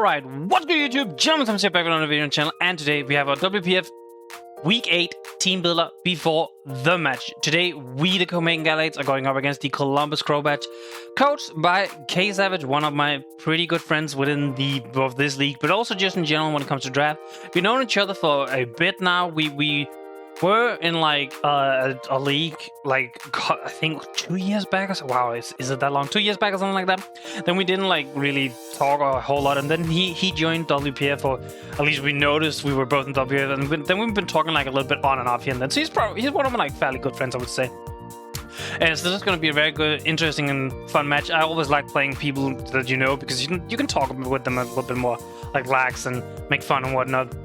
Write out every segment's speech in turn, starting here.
Alright, what's good YouTube? Gentlemen, I'm back on the video channel, and today we have our WPF Week 8 Team Builder before the match. Today, we, the Copenhagen Galates, are going up against the Columbus Crobats, coached by Ksavage, one of my pretty good friends within this league, but also just in general when it comes to draft. We've known each other for a bit now. We were in like a league like I think 2 years back or so. Wow, is it that long? 2 years back or something like that. Then we didn't like really talk a whole lot, and then he joined WPF, or at least we noticed we were both in WPF, and then we've been talking like a little bit on and off here and then. So he's one of my like fairly good friends, I would say. And so this is going to be a very good, interesting, and fun match. I always like playing people that you know, because you can talk with them a little bit more, like lax and make fun and whatnot.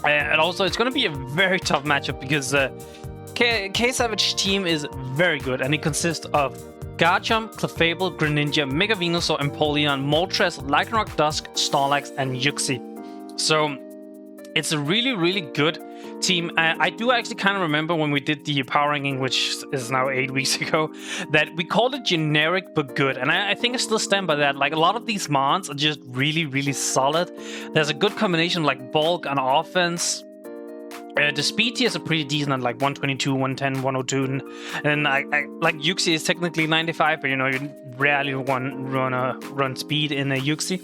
And also, it's going to be a very tough matchup because Ksavage's team is very good, and it consists of Garchomp, Clefable, Greninja, Mega Venusaur, Empoleon, Moltres, Lycanroc, Dusk, Snorlax, and Yuxi. So it's a really, really good team. I do actually kind of remember when we did the power ranking, which is now 8 weeks ago, that we called it generic but good, and I think I still stand by that. Like, a lot of these mons are just really, really solid. There's a good combination of like bulk and offense. The speed tiers are pretty decent at like 122, 110, 102, and I like Yuxi is technically 95, but you know, you rarely run speed in a Yuxi.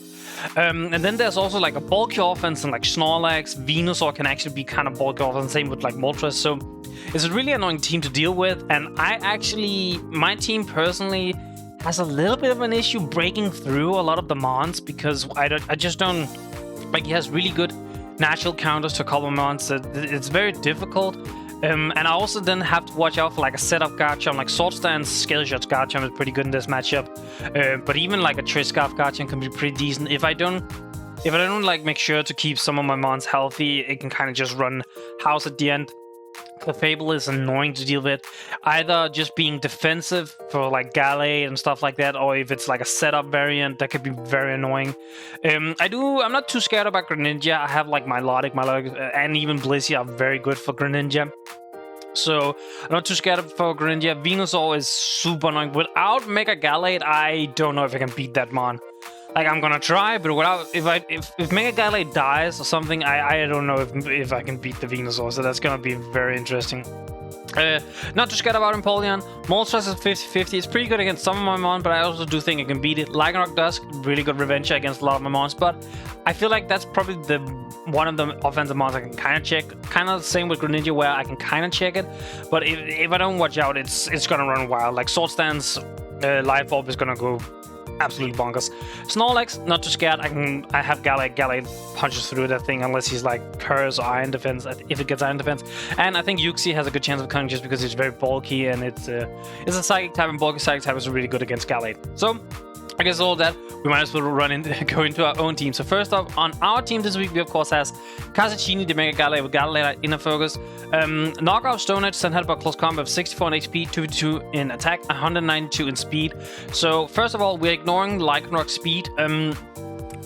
And then there's also like a bulky offense, and like Snorlax, Venusaur can actually be kind of bulky offense, same with like Moltres. So it's a really annoying team to deal with, and my team personally has a little bit of an issue breaking through a lot of the mons, because I just don't like, he has really good natural counters to a couple of mons. It's very difficult. And I also then have to watch out for like a setup Garchomp, like Sword Stance, Scale Shots Garchomp is pretty good in this matchup. But even like a Triscarf Garchomp can be pretty decent. If I don't like make sure to keep some of my mons healthy, it can kind of just run house at the end. Clefable is annoying to deal with, either just being defensive for like Galate and stuff like that, or if it's like a setup variant, that could be very annoying. I'm not too scared about Greninja. I have like Milotic, and even Blissey are very good for Greninja. So I'm not too scared for Greninja. Venusaur is super annoying. Without Mega Galate, I don't know if I can beat that mon. Like, I'm gonna try, but if Mega Galate dies or something, I don't know if I can beat the Venusaur, so that's gonna be very interesting. Not too scared about Empoleon. Moltres is 50-50. It's pretty good against some of my mons, but I also do think I can beat it. Lycanroc Dusk, really good revenge against a lot of my mons, but I feel like that's probably one of the offensive mons I can kind of check. Kind of the same with Greninja, where I can kind of check it, but if I don't watch out, it's gonna run wild. Like Sword Stance, Life Orb is gonna go absolutely bonkers. Snorlax, not too scared. I have Galate. Galate punches through that thing unless he's like Curse or Iron Defense, if it gets Iron Defense. And I think Yuxi has a good chance of coming just because it's very bulky, and it's a Psychic type, and bulky Psychic type is really good against Galate. So I guess all that, we might as well go into our own team. So first up, on our team this week, we of course has Kasachini, the Mega Galate with Galate Inner Focus. Knockout Stone Edge, sent by Close Combat, 64 in HP, 252 in attack, 192 in speed. So first of all, we're ignoring Lycanroc speed.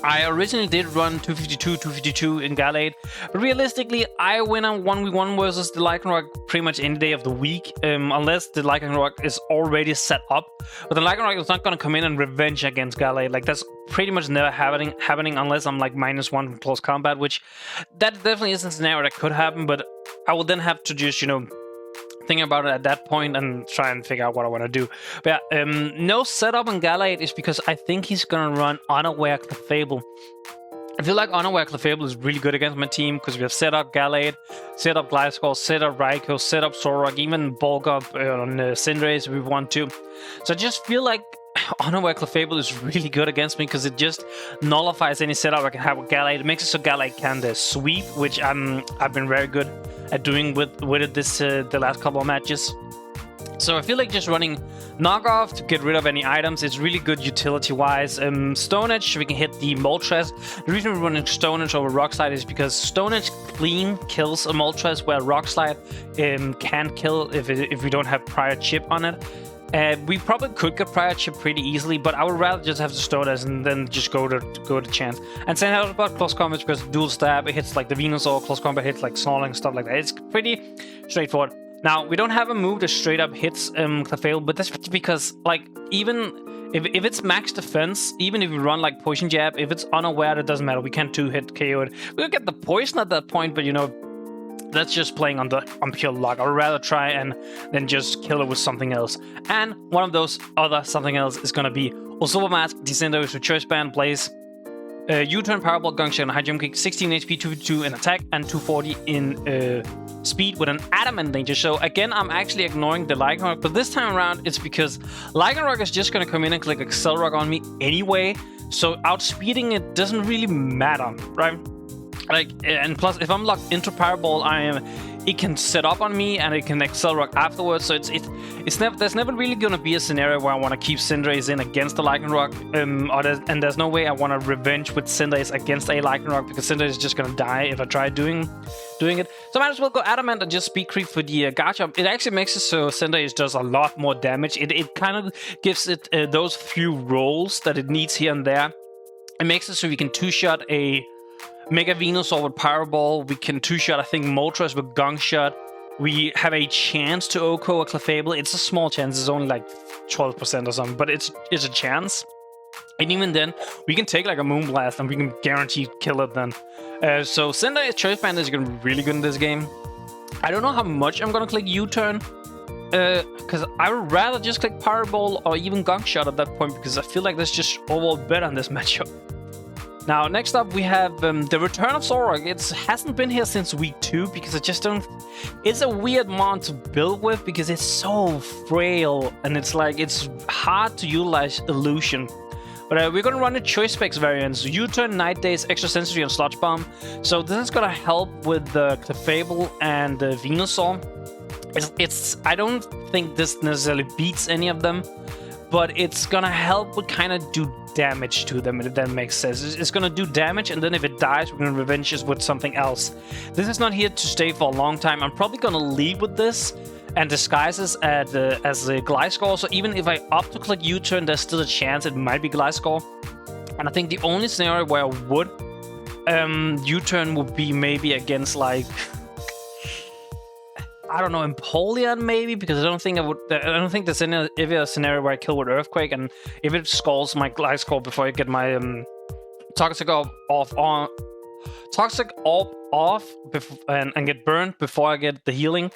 I originally did run 252 in Galate, but realistically, I win on 1v1 versus the Lycanroc pretty much any day of the week, unless the Lycanroc is already set up. But the Lycanroc is not going to come in and revenge against Galate. Like, that's pretty much never happening unless I'm like -1 from close combat, which that definitely is a scenario that could happen, but I will then have to just, you know, think about it at that point and try and figure out what I want to do. But yeah, no setup on Galate is because I think he's gonna run Unaware Clefable. I feel like Unaware Clefable is really good against my team because we have set up Galate, set up Gliscor, set up Raikou, set up Zoroark, even bulk up on Cinderace if we want to. So I just feel like Unaware Clefable is really good against me because it just nullifies any setup I can have with Galate. It makes it so Galate can sweep, which I've been very good at doing with it the last couple of matches. So I feel like just running Knockoff to get rid of any items is really good utility-wise. Stone Edge, we can hit the Moltres. The reason we're running Stone Edge over Rock Slide is because Stone Edge clean kills a Moltres, where Rock Slide can't kill if we don't have prior chip on it. We probably could get prior chip pretty easily, but I would rather just have the Stone Edge and then just go to chance. And same about Close Combat, because dual stab, it hits like the Venusaur, Close Combat hits like Snorlax and stuff like that. It's pretty straightforward. Now, we don't have a move that straight up hits Clefable, but that's because, like, even if it's max defense, even if we run, like, Poison Jab, if it's unaware, it doesn't matter. We can't 2-hit KO it. We'll get the poison at that point, but, you know, that's just playing on pure luck. I would rather try and then just kill it with something else. And one of those other something else is going to be Super Mask, Descender with Choice Band, plays U-turn, Powerball, Gunk Shot, and High Jump Kick, 16 HP, 252 in attack, and 240 in speed with an Adamant Danger. So again, I'm actually ignoring the Lycanroc, but this time around, it's because Lycanroc is just going to come in and click Accelerock on me anyway, so outspeeding it doesn't really matter, right? Like, and plus, if I'm locked into Powerball, it can set up on me and it can Accelerock afterwards. So there's never really gonna be a scenario where I want to keep Cinderace in against the Lycanroc, and there's no way I want to revenge with Cinderace against a Lycanroc, because Cinderace is just gonna die if I try doing it. So I might as well go Adamant and just speed creep for the Garchomp. It actually makes it so Cinderace does a lot more damage. It kind of gives it those few rolls that it needs here and there. It makes it so we can two-shot a Mega Venusaur with Powerball. We can two-shot, I think, Moltres with Gunk Shot. We have a chance to OHKO a Clefable. It's a small chance. It's only like 12% or something, but it's a chance. And even then, we can take like a Moonblast and we can guarantee kill it then. So Cinderace Choice Band is going to be really good in this game. I don't know how much I'm going to click U-turn, because I would rather just click Powerball or even Gunk Shot at that point, because I feel like that's just overall better in this matchup. Now, next up, we have the return of Zoroark. It hasn't been here since week 2, because I just don't... It's a weird mon to build with, because it's so frail, and it's like, it's hard to utilize Illusion. But we're going to run the Choice Specs variants. U-turn, Night Days, Extra Sensory, and Sludge Bomb. So this is going to help with the Clefable and the Venusaur. I don't think this necessarily beats any of them, but it's going to help with kind of do damage to them, if that makes sense. It's going to do damage, and then if it dies, we're going to revenge it with something else. This is not here to stay for a long time. I'm probably going to leave with this and disguise this as a Gliscor. So even if I opt to click U-turn, there's still a chance it might be Gliscor. And I think the only scenario where I would U-turn would be maybe against, like, I don't know, Empoleon maybe, because I don't think there's any other scenario where I kill with Earthquake, and if it scalds my Gliscor before I get my Toxic Orb off and get burned before I get the healing,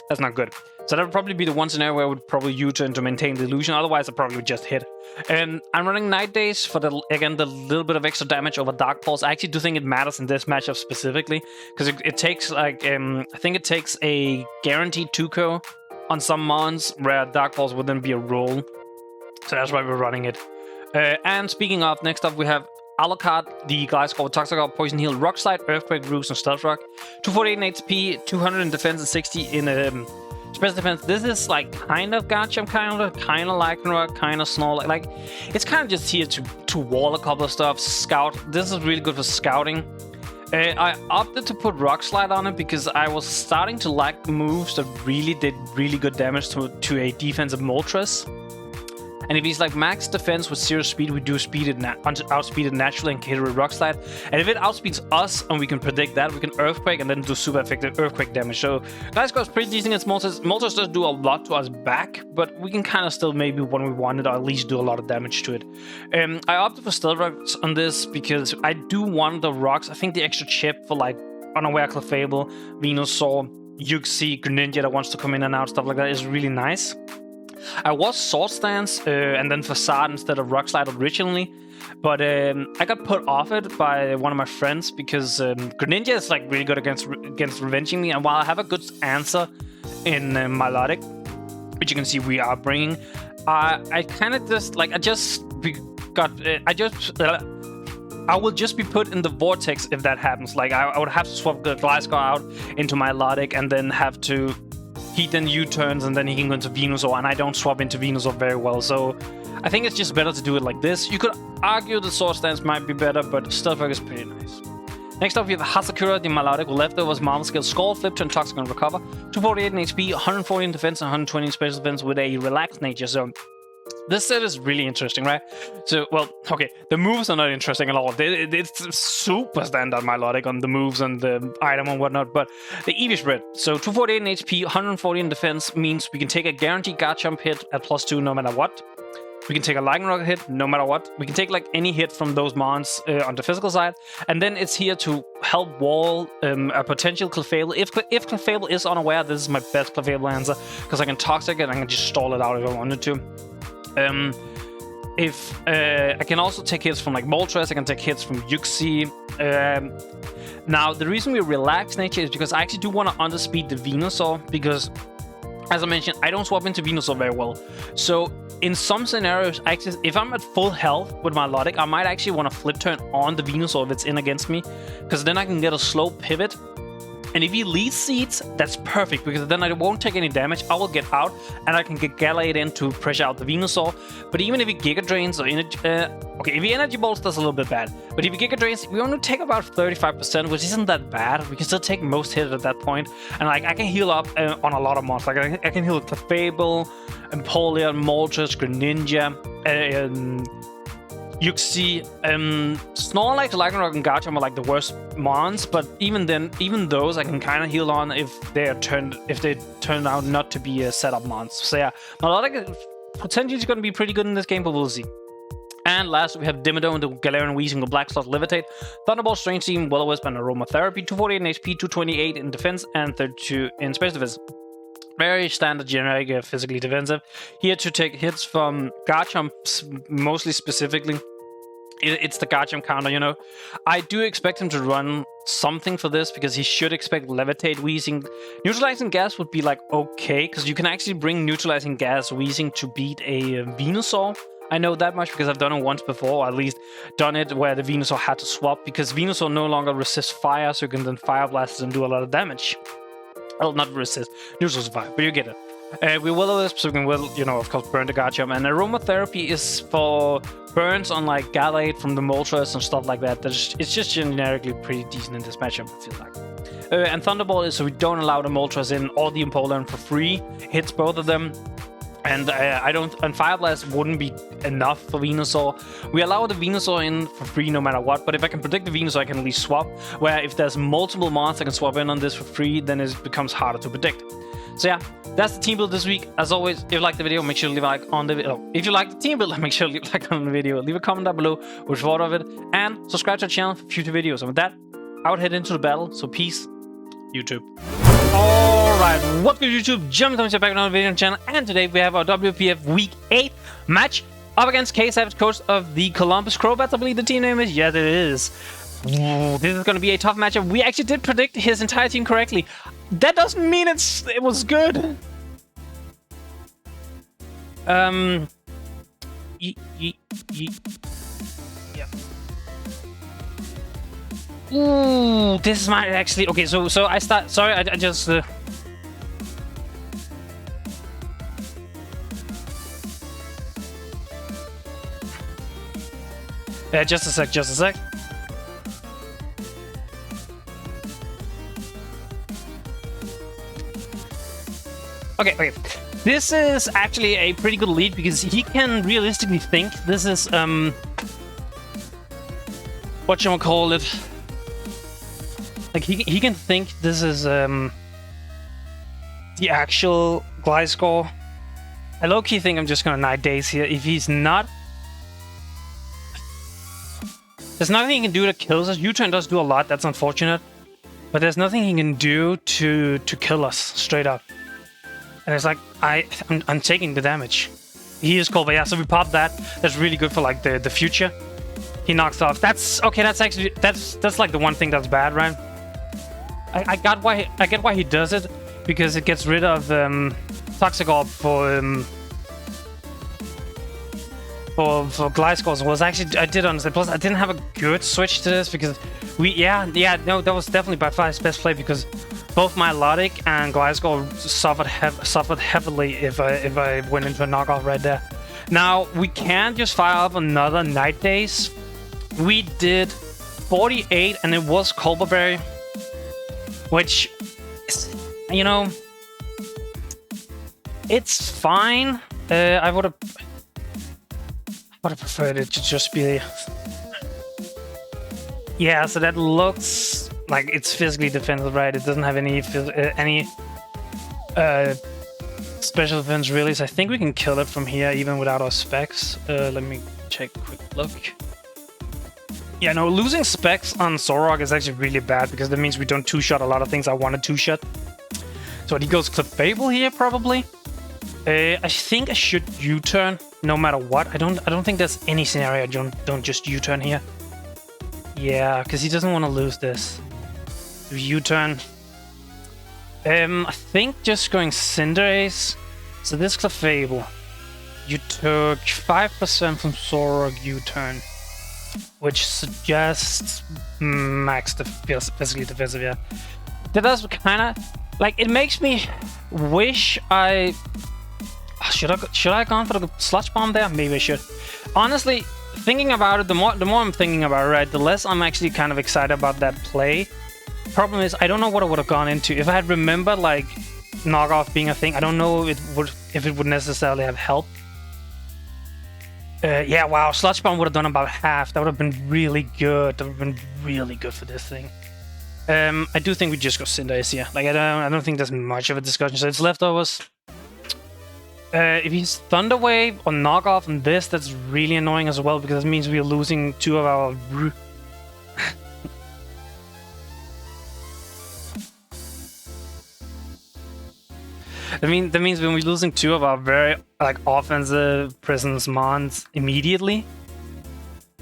that's not good. So that would probably be the one scenario where I would probably U-turn to maintain the illusion. Otherwise, I probably would just hit. And I'm running Night Days for the little bit of extra damage over Dark Pulse. I actually do think it matters in this matchup specifically, because it takes like I think it takes a guaranteed 2-KO on some mons where Dark Pulse would then be a roll. So that's why we're running it. And speaking of, next up we have Alucard, the Gliscor with Toxic Orb, Poison Heal, Rock Slide, Earthquake, Roost, and Stealth Rock. 248 in HP, 200 in defense, and 60 in special defense. This is like kind of Garchomp, kind of Lycanroc, kind of Snorlax. Like, it's kind of just here to wall a couple of stuff. Scout. This is really good for scouting. I opted to put Rock Slide on it because I was starting to like moves that really did really good damage to a defensive Moltres. And if he's like max defense with 0 speed, we do outspeed it naturally and cater with Rock Slide. And if it outspeeds us and we can predict that, we can Earthquake and then do super effective Earthquake damage. So Gliscor is pretty decent against Moltres. Moltres does do a lot to us back, but we can kind of still maybe when we want it, or at least do a lot of damage to it. I opted for Stealth Rocks on this because I do want the rocks. I think the extra chip for like Unaware Clefable, Venusaur, Uxie, Greninja that wants to come in and out, stuff like that is really nice. I was Sword Stance and then Facade instead of Rock Slide originally, but I got put off it by one of my friends because Greninja is like really good against revenging me, and while I have a good answer in Milotic, which you can see we are bringing, I kind of just like I will just be put in the vortex if that happens. Like I would have to swap the Gliscor out into Milotic and then have to. He then U-turns and then he can go into Venusaur, and I don't swap into Venusaur very well, so I think it's just better to do it like this. You could argue the Sword Stance might be better, but Stealth Rock is pretty nice. Next up we have Hasakura, the Milotic with leftovers, Marvel Skill, Skull, Flip, Turn, Toxic, and Recover. 248 in HP, 140 in defense, and 120 in special defense with a relaxed nature. So This set is really interesting, right? So, well, okay, the moves are not interesting at all. It's super standard melodic on the moves and the item and whatnot, but the EV spread. So 248 in HP, 140 in defense means we can take a guaranteed guard jump hit at +2 no matter what. We can take a lightning rocket hit no matter what. We can take like any hit from those mons on the physical side. And then it's here to help wall a potential Clefable. If Clefable is unaware, this is my best Clefable answer, because I can Toxic it and I can just stall it out if I wanted to. I can also take hits from like Moltres, I can take hits from Yuxi. Now, the reason we relax nature is because I actually do want to underspeed the Venusaur, because, as I mentioned, I don't swap into Venusaur very well. So, in some scenarios, actually, if I'm at full health with my Melodic, I might actually want to flip turn on the Venusaur if it's in against me, because then I can get a slow pivot. And if he lead seeds, that's perfect, because then I won't take any damage. I will get out, and I can get Gallade in to pressure out the Venusaur. But even if he Giga Drains or Energy... okay, if he Energy Bolts, that's a little bit bad. But if he Giga Drains, we only take about 35%, which isn't that bad. We can still take most hits at that point. And like, I can heal up on a lot of monsters. Like, I can heal Clefable, Empoleon, Moltres, Greninja, Yuxi, Snorlax, Lightning Rock, and Garchomp are like the worst mons, but even then, even those I can kind of heal on if they turn out not to be a setup mons. So yeah, Melodic potentially is going to be pretty good in this game, but we'll see. And last, we have Dimmadome, the Galarian Weezing, the Black Slot Levitate, Thunderbolt, Strange Team, Will-O-Wisp, and Aromatherapy, 248 in HP, 228 in defense, and 32 in special defense. Very standard, generic, physically defensive. Here to take hits from Garchomp, mostly specifically. It's the Garchomp counter, you know. I do expect him to run something for this, because he should expect Levitate, Weezing. Neutralizing Gas would be like okay, because you can actually bring Neutralizing Gas Weezing to beat a Venusaur. I know that much because I've done it once before, or at least done it where the Venusaur had to swap, because Venusaur no longer resists fire, so you can then Fire Blast and do a lot of damage. Well, not resist, neutral survive, but you get it. We Will-O-Wisp, so we can, you know, of course, burn the Garchomp. And Aromatherapy is for burns on, like, Gallade from the Moltres and stuff like that. It's just generically pretty decent in this matchup, I feel like. And Thunderbolt is so we don't allow the Moltres in or the Empoleon for free. Hits both of them. And and Fire Blast wouldn't be enough for Venusaur. We allow the Venusaur in for free no matter what, but if I can predict the Venusaur, I can at least swap. Where if there's multiple mons I can swap in on this for free, then it becomes harder to predict. So yeah, that's the team build this week. As always, if you like the video, make sure to leave a like on the video. If you like the team build, make sure to leave a like on the video. Leave a comment down below what you thought of it, and subscribe to our channel for future videos. And with that, I would head into the battle. So peace, YouTube. Alright, what's good YouTube? Jumping back on our video channel, and today we have our WPF Week 8 match up against Ksavage, coach of the Columbus Crobats, I believe the team name is. Yes, it is. Ooh, this is going to be a tough matchup. We actually did predict his entire team correctly. That doesn't mean it was good. Yeah. Ooh, this might actually... Okay, so I start... Sorry, I just... Yeah, just a sec. Okay. This is actually a pretty good lead, because he can realistically think this is, whatchamacallit. Like, he can think this is, the actual Gliscor. I low-key think I'm just gonna Night Daze here. If he's not... There's nothing he can do that kills us. U-turn does do a lot, that's unfortunate. But there's nothing he can do to kill us, straight up. And it's like, I'm taking the damage. He is cold, but yeah, so we popped that. That's really good for, like, the future. He knocks off. That's, okay, that's actually, that's like the one thing that's bad, right? I get why he does it, because it gets rid of, Toxic Orb for Gliscor. Was actually, I did understand. Plus, I didn't have a good switch to this, because no, that was definitely by far his best play, because both my Melodic and Gliscor suffered heavily if I went into a knockoff right there. Now, we can just fire up another Night Daze. We did 48, and it was Colberberry, which, you know, it's fine. I would have... But I preferred it to just be... Yeah, so that looks like it's physically defensive, right? It doesn't have any special defense really, so I think we can kill it from here even without our specs. Let me check a quick look. Yeah, no, losing specs on Zorok is actually really bad because that means we don't two-shot a lot of things I want to two-shot. So he goes Clefable here, probably. I think I should U-turn no matter what. I don't think there's any scenario I don't just U-turn here. Yeah, because he doesn't want to lose this. U-turn. I think just going Cinderace. So this Clefable. You took 5% from Zorok U-turn. Which suggests max physically defensive, yeah. That does kind of... Like, it makes me wish I... Should I have gone for the Sludge Bomb there? Maybe I should. Honestly... Thinking about it, the more I'm thinking about it, right, the less I'm actually kind of excited about that play. Problem is, I don't know what I would have gone into. If I had remembered, like, knockoff being a thing, I don't know if it would necessarily have helped. Yeah, wow, Sludge Bomb would have done about half. That would have been really good. That would have been really good for this thing. I do think we just go Cinderace here. Like, I don't think there's much of a discussion. So it's leftovers. If he's Thunder Wave or Knockoff on this, that's really annoying as well, because that means we're losing 2 of our... that means when we're losing 2 of our very, like, offensive presence Mons immediately.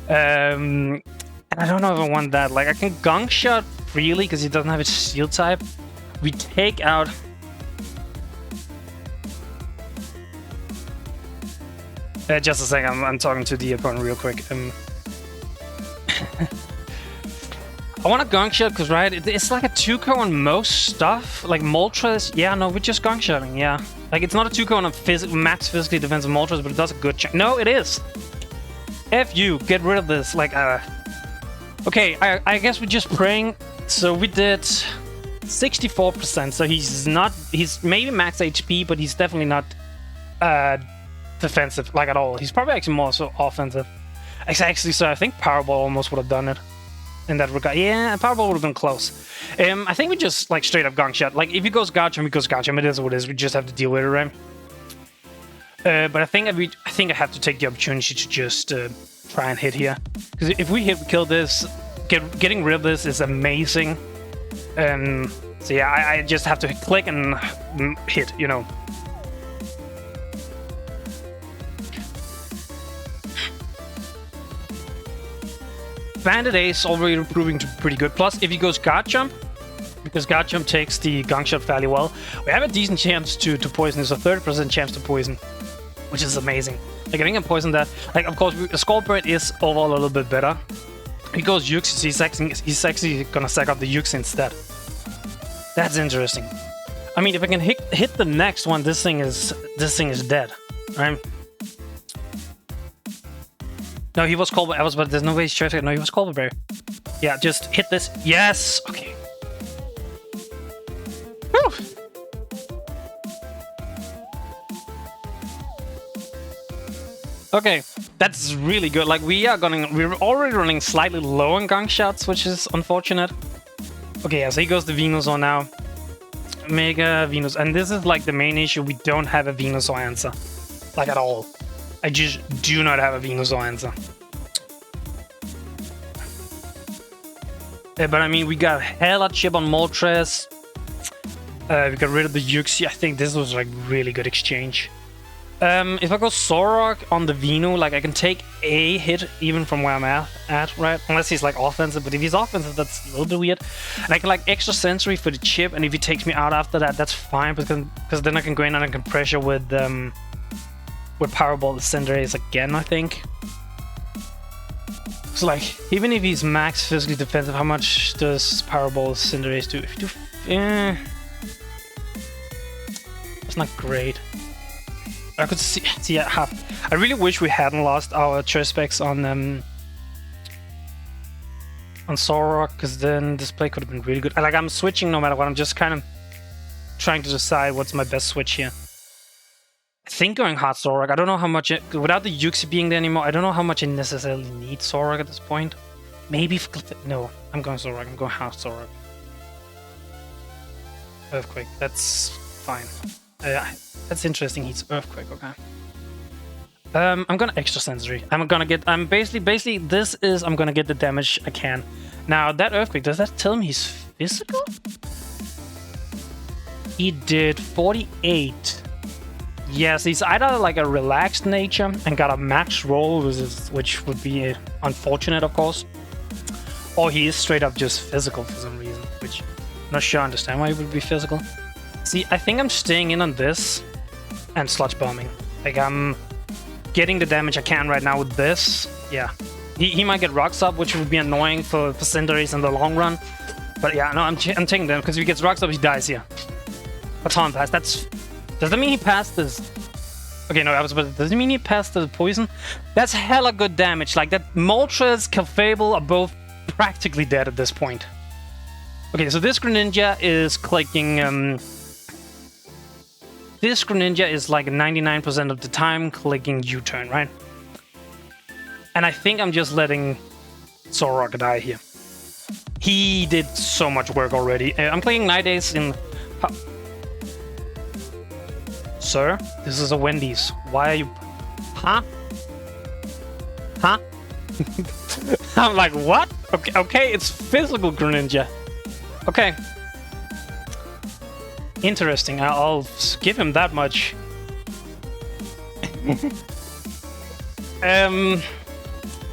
And I don't know if I want that. Like, I can Gunk Shot freely, because he doesn't have a Shield type. We take out... just a second, I'm talking to the opponent real quick. I want a Gunk Shot because, right, it's like a 2-co on most stuff. Like Moltres, yeah, no, we're just Gunk Shotting, yeah. Like, it's not a 2-co on a max physically defensive Moltres, but it does a good chance. No, it is. F you, get rid of this. Like, okay, I guess we're just praying. So we did 64%, so he's maybe max HP, but he's definitely not defensive, like, at all. He's probably actually more so offensive. Actually, so I think Powerball almost would have done it in that regard. Yeah, Powerball would have been close. I think we just, like, straight up Gunk Shot. Like, if he goes Garchomp, he goes Garchomp. It is what it is. We just have to deal with it, right? But I think I have to take the opportunity to just try and hit here. Because if we kill this, getting rid of this is amazing. So yeah, I just have to click and hit, you know. Bandit Ace already proving to be pretty good. Plus, if he goes Garchomp, because Garchomp takes the Gunk Shot fairly well, we have a decent chance to poison. There's a 30% chance to poison, which is amazing. Like, I think I poison that. Like, of course, Skullbird is overall a little bit better. He goes Yux, he's actually gonna sack up the Yux instead. That's interesting. I mean, if I can hit the next one, this thing is dead, right? No, he was Colbert. But there's no way he's trying to. No, he was Colbert Bear. Yeah, just hit this. Yes. Okay. Whew. Okay, that's really good. Like, we're already running slightly low on Gunk Shots, which is unfortunate. Okay, yeah, so he goes to Venusaur now. Mega Venusaur, and this is like the main issue. We don't have a Venusaur answer, like, at all. I just do not have a Venusaur answer. But I mean, we got hella chip on Moltres. We got rid of the Yuxi. I think this was like really good exchange. If I go Zorok on the Venu, like, I can take a hit even from where I'm at, right? Unless he's like offensive, but if he's offensive, that's a little bit weird. And I can like extra sensory for the chip, and if he takes me out after that, that's fine, because then I can go in and I can pressure with Powerball the Cinderace again, I think. So like, even if he's max physically defensive, how much does Powerball Cinderace do? If you do, it's not great. I could see half. I really wish we hadn't lost our choice specs on Zorok, because then this play could have been really good. Like, I'm switching no matter what. I'm just kind of trying to decide what's my best switch here. I think going hard Zorok. I don't know how much without the Yuxi being there anymore. I don't know how much I necessarily need Zorok at this point. Maybe no. I'm going Zorok. I'm going hard Zorok. Earthquake. That's fine. That's interesting. He's Earthquake. Okay. I'm gonna extra sensory. I'm gonna get. I'm basically. This is. I'm gonna get the damage I can. Now that Earthquake. Does that tell me he's physical? He did 48. Yes, he's either like a relaxed nature and got a max roll, which would be unfortunate, of course, or he is straight up just physical for some reason, which I'm not sure I understand why he would be physical. See, I think I'm staying in on this and sludge bombing. Like, I'm getting the damage I can right now with this. Yeah, he might get rocks up, which would be annoying for Cinderace in the long run. But yeah, no, I'm taking them because if he gets rocks up, he dies here. A Talon pass. Does that mean he passed this? Okay, no, does it mean he passed the poison? That's hella good damage. Like, that Moltres, Clefable are both practically dead at this point. Okay, so this Greninja is clicking... this Greninja is like 99% of the time clicking U-turn, right? And I think I'm just letting Zorok die here. He did so much work already. I'm clicking Night Ace in... Sir, this is a Wendy's. Why are you... Huh? Huh? I'm like, what? Okay, it's physical Greninja. Okay. Interesting, I'll give him that much.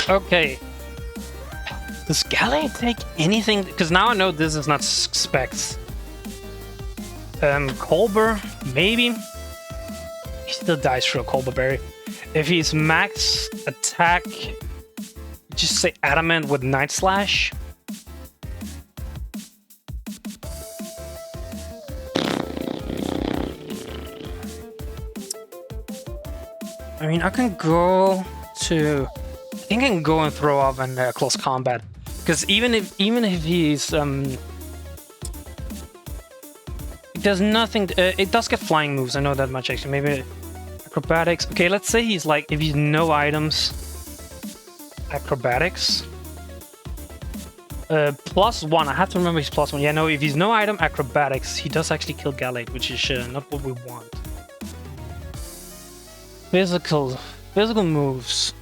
Okay. Does Gallade take anything? Because now I know this is not Specs. Colbur, maybe? He still dies through a Colbur Berry. If he's max attack, just say Adamant with Night Slash. I mean, I can go to... I think I can go and throw off in close combat. Because even if he's... it does nothing... it does get flying moves, I know that much actually. Maybe acrobatics. Okay, let's say he's like... If he's no items... Acrobatics. +1. I have to remember he's +1. Yeah, no, if he's no item, acrobatics, he does actually kill Gallade, which is not what we want. Physical moves.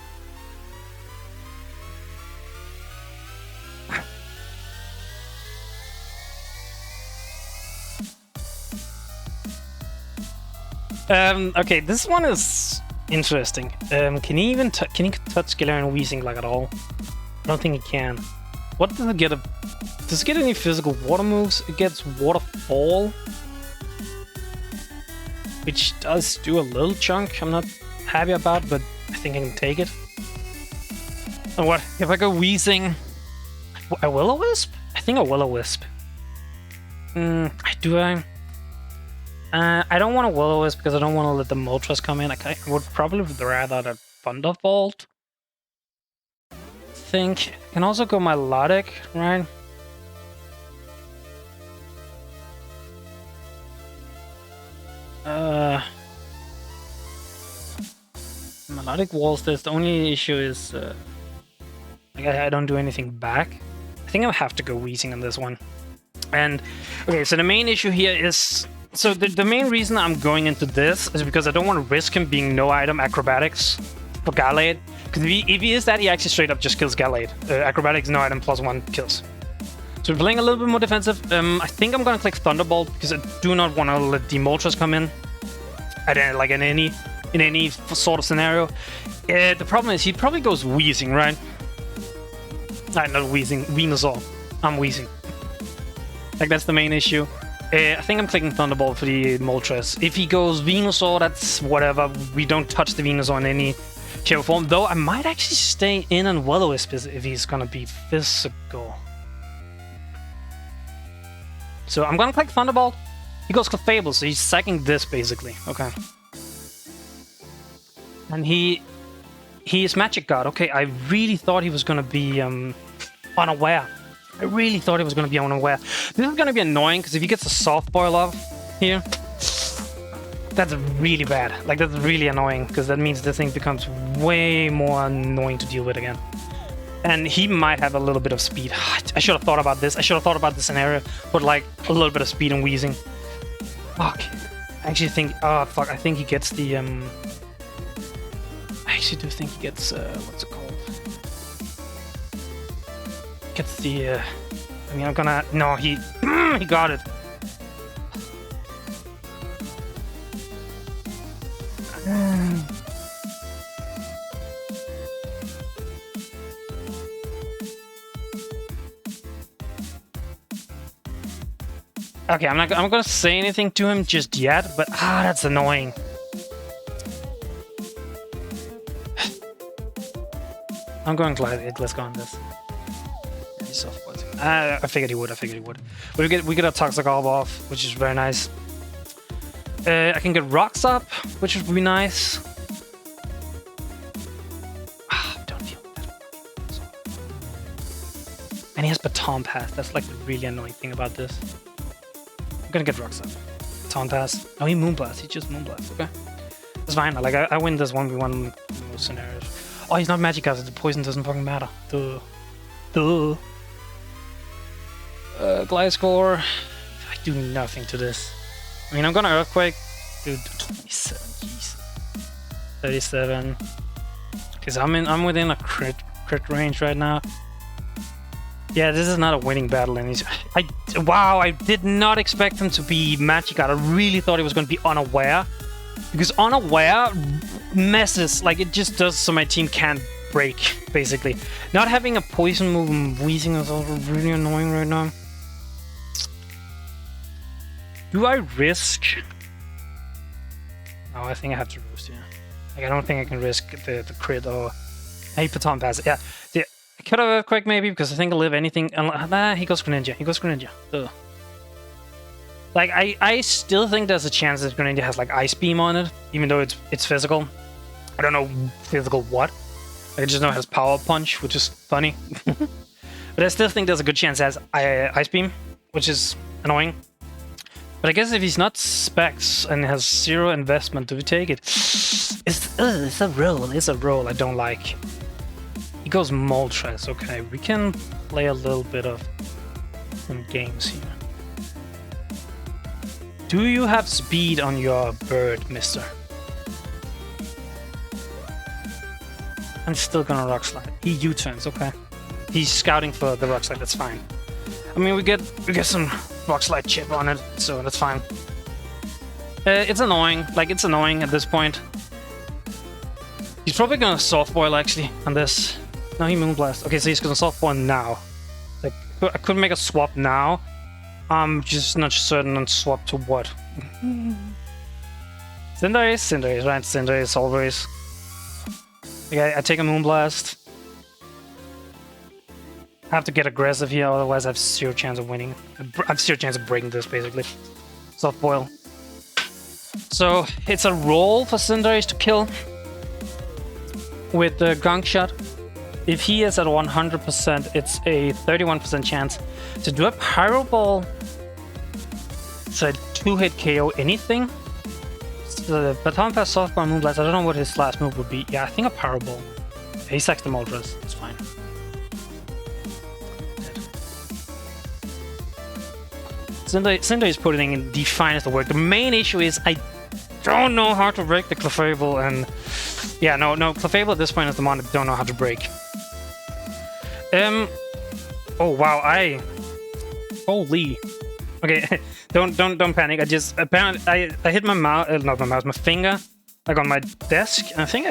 Okay, this one is interesting. Can he even touch Galarian Weezing like at all? I don't think he can. What does it get? Does it get any physical water moves? It gets Waterfall, which does do a little chunk. I'm not happy about, but I think I can take it. And what if I go Weezing? A Will-O-Wisp? I think a Will-O-Wisp. I don't want a Will-O-Wisp because I don't want to let the Moltres come in. I would probably rather the Thunderbolt. I think I can also go Melodic, right? Melodic Walls. The only issue is I don't do anything back. I think I'll have to go Weezing on this one. And okay, so the main issue here is. So the main reason I'm going into this is because I don't want to risk him being no item acrobatics for Gallade. Because if he is that, he actually straight up just kills Gallade. Acrobatics, no item, +1 kills. So we're playing a little bit more defensive. I think I'm going to click Thunderbolt because I do not want to let the Moltres come in. Like in any sort of scenario. The problem is he probably goes Weezing, right? Not Weezing, Venusaur. I'm Weezing. Like that's the main issue. I think I'm clicking Thunderbolt for the Moltres. If he goes Venusaur, that's whatever. We don't touch the Venusaur in any shape or form. Though I might actually stay in on Will-O-Wisp if he's gonna be physical. So I'm gonna click Thunderbolt. He goes Clefable, so he's sacking this basically. Okay. And he is Magic Guard. Okay, I really thought he was gonna be unaware. I really thought he was going to be unaware. This is going to be annoying, because if he gets a soft boil off here... That's really bad. Like, that's really annoying, because that means the thing becomes way more annoying to deal with again. And he might have a little bit of speed. I should have thought about this. I should have thought about the scenario, but like a little bit of speed and wheezing. Fuck. I actually think. Oh fuck. I think he gets the. I actually do think he gets. What's it called? Gets the. I mean, I'm gonna. No, he. He got it. Okay, I'm not gonna say anything to him just yet, but that's annoying. I'm going glide. Let's go on this. I figured he would. We get a Toxic Orb off, which is very nice. I can get rocks up, which would be nice. Don't feel that. And he has Baton Pass. That's like the really annoying thing about this. I'm gonna get rocks up. Baton Pass. Oh, he Moonblast. He just Moonblast. Okay, that's fine. Like I win this 1v1 in most scenarios. Oh, he's not magic guys. The poison doesn't fucking matter. Duh. Gliscor. I do nothing to this. I mean, I'm gonna Earthquake. Dude, 27, jeez. 37. Because I'm within a crit range right now. Yeah, this is not a winning battle, and wow, I did not expect him to be Magic Guard. I really thought he was going to be Unaware. Because Unaware messes, like, it just does so my team can't break, basically. Not having a poison move and wheezing is also really annoying right now. Do I risk? No, I think I have to risk, yeah. Like, I don't think I can risk the crit or... I hate Baton Pass. Yeah, I could have Earthquake maybe, because I think I'll live anything... Nah, he goes Greninja. Ugh. Like, I still think there's a chance that Greninja has, like, Ice Beam on it, even though it's physical. I don't know physical what. I just know it has Power Punch, which is funny. But I still think there's a good chance it has Ice Beam, which is annoying. But I guess if he's not Specs and has 0 investment, do we take it? It's a roll I don't like. He goes Moltres, okay. We can play a little bit of some games here. Do you have speed on your bird, mister? I'm still gonna Rock Slide. He U-turns, okay. He's scouting for the Rock Slide, that's fine. I mean, we get some Rock Slide chip on it, so that's fine. It's annoying. Like, it's annoying at this point. He's probably gonna Soft Boil, actually, on this. No, he Moonblast. Okay, so he's gonna Soft Boil now. Like, I could make a swap now. I'm just not certain on swap to what. Cinderace, right? Cinderace always. Okay, I take a Moonblast. I have to get aggressive here, otherwise I have 0 chance of winning. I have 0 chance of breaking this, basically. Soft Boil. So, it's a roll for Cinderace to kill with the Gunk Shot. If he is at 100%, it's a 31% chance to do a Pyro Ball. It's a 2-hit KO anything. The Baton Pass, Soft Ball, Moonblast. I don't know what his last move would be. Yeah, I think a Pyro Ball. He sacks the Moltres. It's fine. Cinder is putting in the finest of work. The main issue is I don't know how to break the Clefable, and yeah, no, Clefable at this point is the one I don't know how to break. Oh wow, holy. Okay, don't panic. I just apparently I hit my mouse, not my mouse, my finger, like on my desk, and I think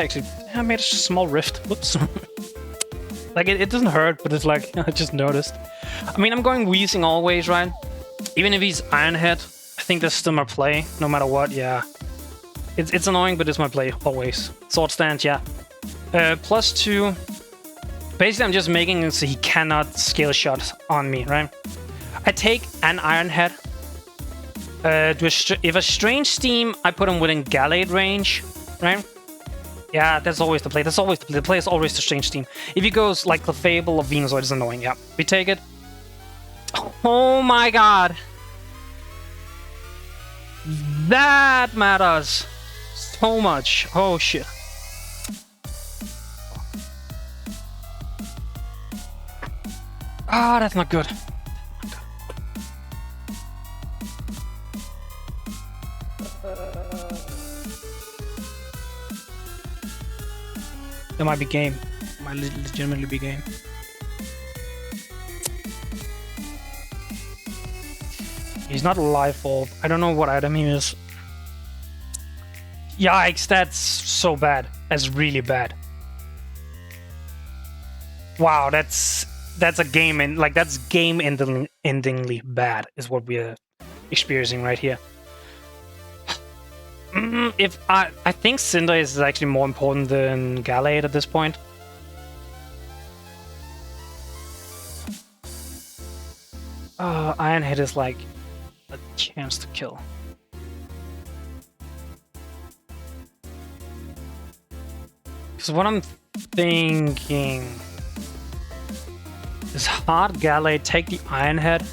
I made a small rift. Whoops. Like it doesn't hurt, but it's like I just noticed. I mean, I'm going Wheezing always, right? Even if he's Iron Head, I think that's still my play, no matter what. Yeah, it's annoying, but it's my play always. Sword Stance, yeah. +2. Basically, I'm just making it so he cannot Scale Shot on me, right? I take an Iron Head. If a Strange Steam, I put him within Gallade range, right? Yeah, that's always the play. That's always the play. The play is always the Strange Steam. If he goes like Clefable or Venusaur, it's annoying. Yeah, we take it. Oh my god! That matters so much. Oh shit. Ah, that's not good. There might be game. Might legitimately be game. He's not a life orb. I don't know what item he is. Yikes, that's so bad. That's really bad. Wow, that's a game and like that's game endingly bad is what we're experiencing right here. If I think Cinder is actually more important than Gallade at this point. Iron Head is like a chance to kill. Because what I'm thinking is hard Gallade, take the Iron Head,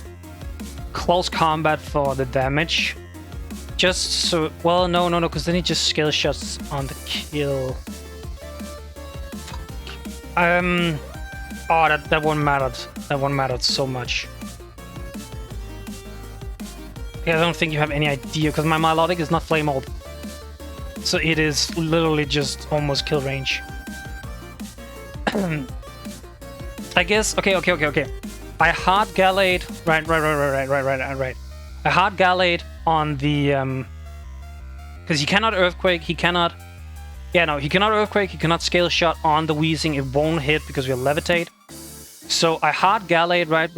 close combat for the damage. Just so, well, no, because then he just skill shots on the kill. Oh, that one mattered. That one mattered so much. I don't think you have any idea, because my melodic is not flame orb. So it is literally just almost kill range. I guess, okay. I hard Gallade, right. I hard Gallade on the, because he cannot Earthquake, he cannot Earthquake, he cannot Scale Shot on the Weezing, it won't hit because we'll Levitate. So I hard Gallade, right.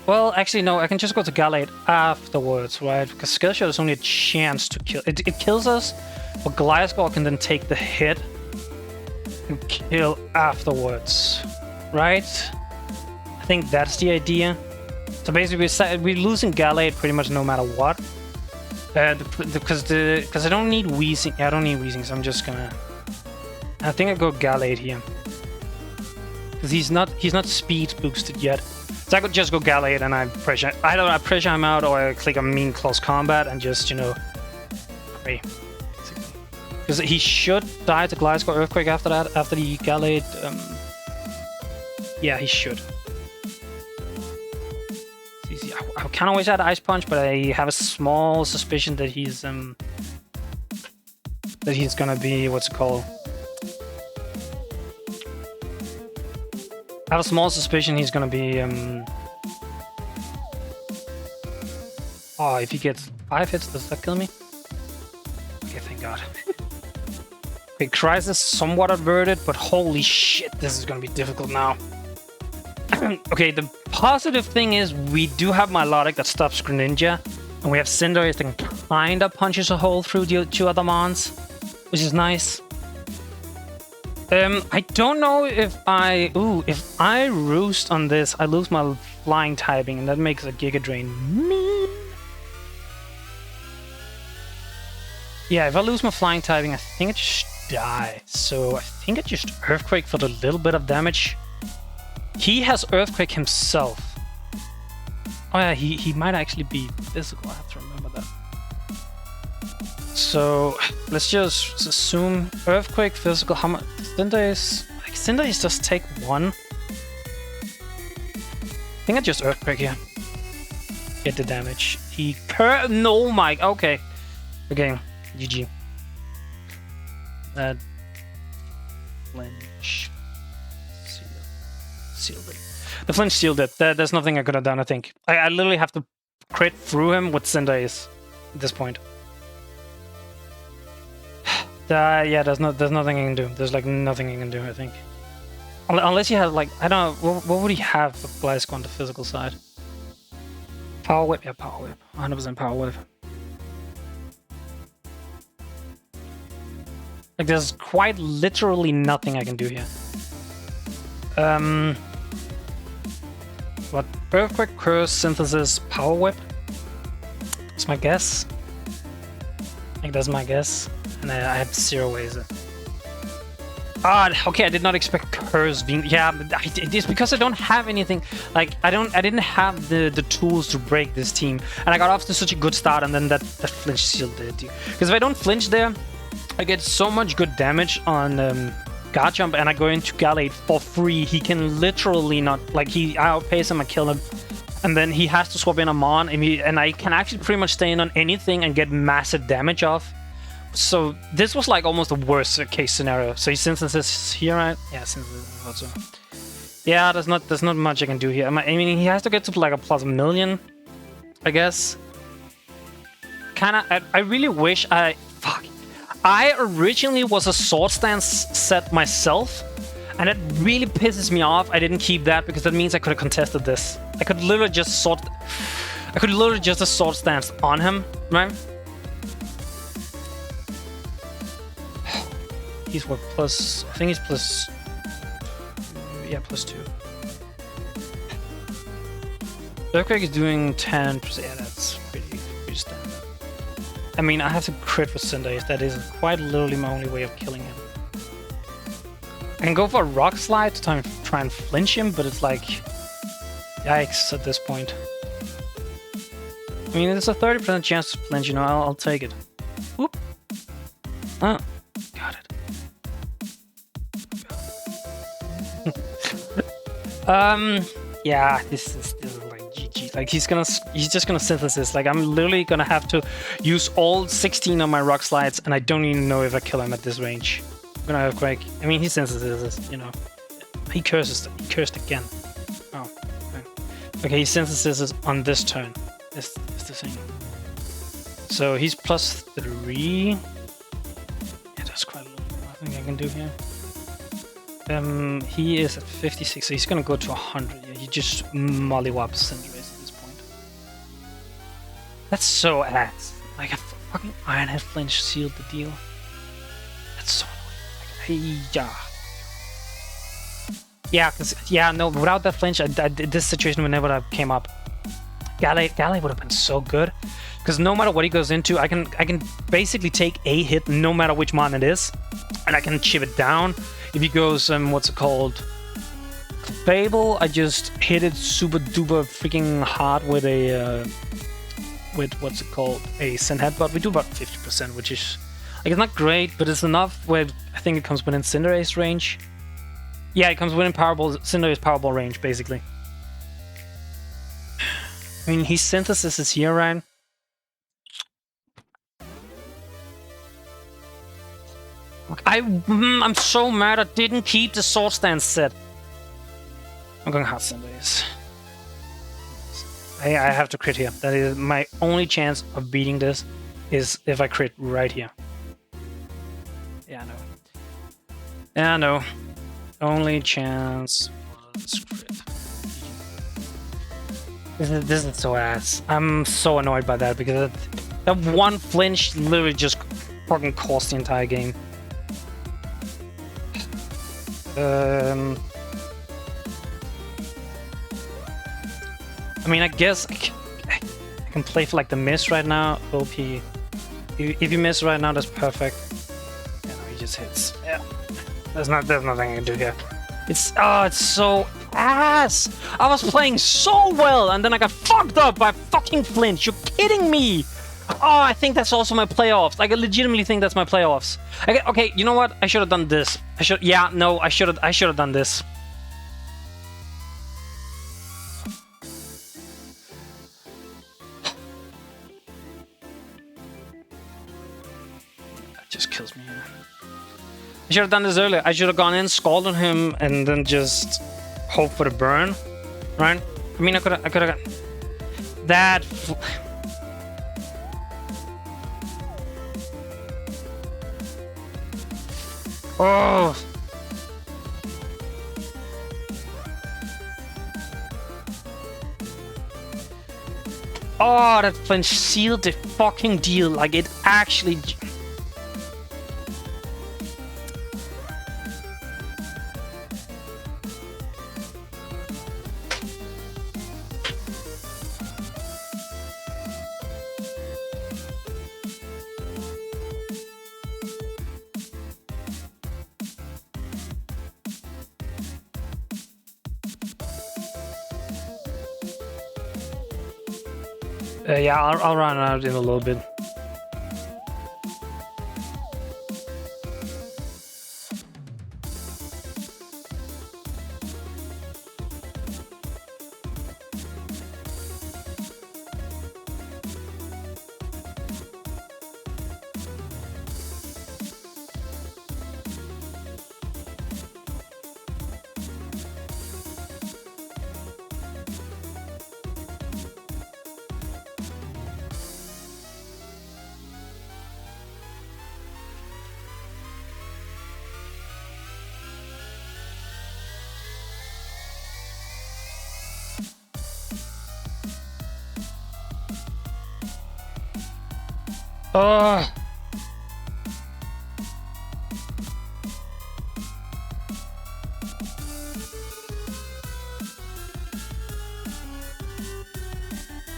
Well, actually, no, I can just go to Gallade afterwards, right? Because Skill Shot is only a chance to kill. It kills us, but Gliscor can then take the hit and kill afterwards, right? I think that's the idea. So basically, we're losing Gallade pretty much no matter what. Because I don't need Weezing. Yeah, I don't need Weezing, so I'm just gonna... I think I go Gallade here. Because he's not speed boosted yet. So I could just go Gallade and I pressure him out, or I click on mean close combat and just, you know, pray. Because he should die to Gliscor Earthquake after that, after the Gallade. Yeah, he should. I can always add Ice Punch, but I have a small suspicion that he's gonna be, what's it called? I have a small suspicion he's gonna be, oh, if he gets 5 hits, does that kill me? Okay, thank God. Okay, Crisis somewhat averted, but holy shit, this is gonna be difficult now. Okay, the positive thing is we do have Milotic that stops Greninja, and we have Cinderace that kinda punches a hole through the 2 other mons, which is nice. I don't know if I roost on this, I lose my flying typing, and that makes a Giga Drain mean. Yeah, if I lose my flying typing, I think I just die. So I think I just Earthquake for the little bit of damage. He has Earthquake himself. Oh yeah, he might actually be physical, I have to remember that. So let's just assume Earthquake, physical, how much? Cinderace just take 1. I think I just Earthquake here. Get the damage. No, Mike. Okay. Okay. GG. Flinch. Sealed it. The flinch sealed it. There's nothing I could have done, I think. I literally have to crit through him with Cinderace at this point. Yeah, there's nothing I can do. There's like nothing I can do, I think. Unless you have like, I don't know, what would he have for Gliscor on the physical side? Power Whip? Yeah, Power Whip. 100% Power Whip. Like, there's quite literally nothing I can do here. What? Earthquake, Curse, Synthesis, Power Whip? That's my guess. I think that's my guess. And I have 0 ways. Okay, I did not expect curse being... Yeah, it's because I don't have anything... Like, I didn't have the tools to break this team. And I got off to such a good start, and then that flinch seal did. Because if I don't flinch there, I get so much good damage on guard jump, and I go into Gallade for free. He can literally not... Like, I outpace him, I kill him. And then he has to swap in a Mon, and I can actually pretty much stay in on anything and get massive damage off. So this was like almost the worst case scenario. So he synthesis here, right? Yeah, synthesis also. Yeah, there's not much I can do here. I mean, he has to get to like a plus +1,000,000, I guess. I really wish I originally was a sword stance set myself, and it really pisses me off I didn't keep that, because that means I could have contested this. I could literally just a sword stance on him, right? He's what, plus... I think he's plus... Yeah, +2. Earthquake is doing 10%. Yeah, that's pretty standard. I mean, I have to crit with Cinderace. That is quite literally my only way of killing him. I can go for a Rock Slide to try and flinch him, but it's like... Yikes at this point. I mean, there's a 30% chance to flinch, you know, I'll take it. Whoop. Oh, got it. Yeah, this is like GG. Like he's just gonna synthesis. Like I'm literally gonna have to use all 16 of my rock slides, and I don't even know if I kill him at this range. I'm gonna earthquake. I mean, he synthesizes, you know. He cursed again. Oh, okay. He synthesizes on this turn. Is the thing. So he's +3. Yeah, that's quite a lot. I think I can do here. He is at 56, so he's gonna go to 100. Yeah, he just mollywops Cinderace at this point. That's so ass. Like a fucking Iron Head flinch sealed the deal. That's so annoying. Like, yeah, no, without that flinch, this situation would never have came up. Gallade would have been so good, because no matter what he goes into, I can basically take a hit no matter which mon it is, and I can chip it down. If he goes, what's it called? Fable, I just hit it super duper freaking hard with a, with what's it called? A Sin Headbutt. We do about 50%, which is, like, it's not great, but it's enough where I think it comes within Cinderace range. Yeah, it comes within Cinderace Powerball range, basically. I mean, he synthesizes here, right? I'm so mad I didn't keep the sword stance set. I'm going hard Cinderace. I have to crit here. That is my only chance of beating this, is if I crit right here. Yeah, I know. Yeah, I know. Only chance was crit. This is so ass. I'm so annoyed by that, because that one flinch literally just fucking cost the entire game. I mean, I guess I can play for like the miss right now. Hope if you miss right now, that's perfect. Yeah, no, he just hits. Yeah, there's nothing I can do here. It's so ass. I was playing so well, and then I got fucked up by fucking flinch. You're kidding me? Oh, I think that's also my playoffs. Like, I legitimately think that's my playoffs. Okay, you know what? I should have done this. I should have done this. That just kills me here. I should have done this earlier. I should have gone in, scalded him, and then just hope for the burn, right? I mean, I could have got that. Oh. Oh, that flinch sealed the fucking deal. Like, it actually... Yeah, I'll run out in a little bit.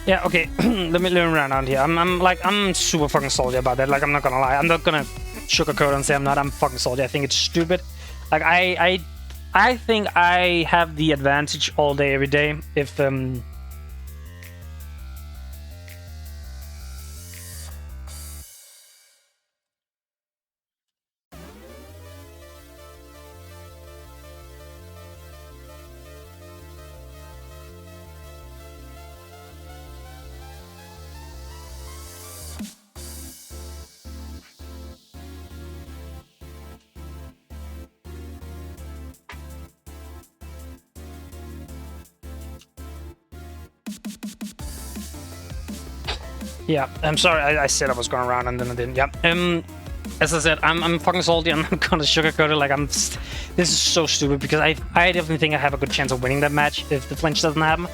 Yeah, okay. let me run out here. I'm super fucking salty about that. Like, I'm not gonna lie. I'm not gonna sugarcoat and say I'm not. I'm fucking salty. I think it's stupid. Like, I think I have the advantage all day, every day. If yeah, I'm sorry. I said I was going around and then I didn't. Yeah. As I said, I'm fucking salty. I'm not gonna sugarcoat it. Like, this is so stupid because I definitely think I have a good chance of winning that match if the flinch doesn't happen.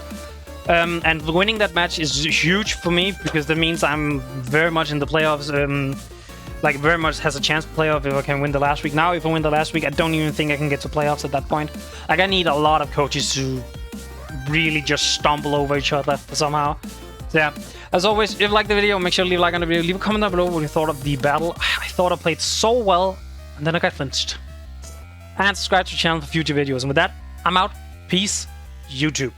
And winning that match is huge for me because that means I'm very much in the playoffs. Like, very much has a chance to playoff if I can win the last week. Now, if I win the last week, I don't even think I can get to playoffs at that point. Like, I need a lot of coaches to really just stumble over each other somehow. So yeah, as always, if you liked the video, make sure to leave a like on the video. Leave a comment down below what you thought of the battle. I thought I played so well, and then I got flinched. And subscribe to the channel for future videos. And with that, I'm out. Peace, YouTube.